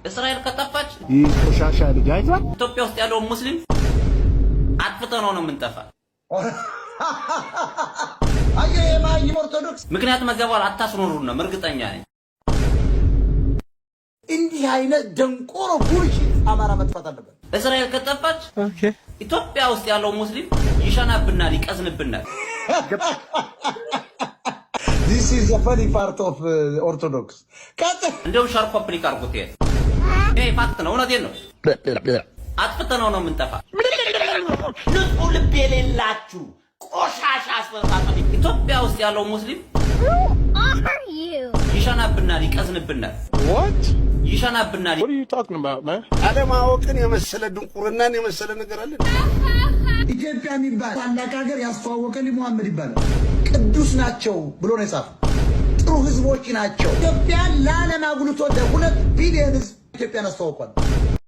እስራኤል ከጠፋች ቆሻሻ ልጅ አይቷል። ኢትዮጵያ ውስጥ ያለው ሙስሊም አጥፍተነው ነው የምንጠፋ። አየማኝ ኦርቶዶክስ ምክንያቱም እዚያ በኋላ አታስኖሩንም እርግጠኛ ነኝ። እንዲህ አይነት ደንቆሮ ቡልሺት አማራ መጥፋት አለበት። እስራኤል ከጠፋች ኢትዮጵያ ውስጥ ያለው ሙስሊም ይሸናብናል፣ ይቀዝንብናል። This is the funny part of Orthodox. እንደውም ሻር ኮምፕሊክ አድርጎት ይሄ ፋክት ነው፣ እውነቴን ነው። አጥፍተነው ነው የምንጠፋ። ንጹህ ልብ የሌላችሁ ቆሻሻ አስፈጻሚ ኢትዮጵያ ውስጥ ያለው ሙስሊም ይሸናብናል፣ ይቀዝንብናል። What? ይሸናብናል። What are you talking about, man? አለማወቅን የመሰለ ድንቁርናን የመሰለ ነገር አለ። ኢትዮጵያ የሚባል ታላቅ ሀገር ያስተዋወቀን ሙሐመድ ይባላል። ቅዱስ ናቸው ብሎ ነው የጻፈው። ጥሩ ህዝቦች ናቸው። ኢትዮጵያን ለዓለም አጉልቶ ለ2 ቢሊዮን ህዝብ ኢትዮጵያን አስተዋውቋል።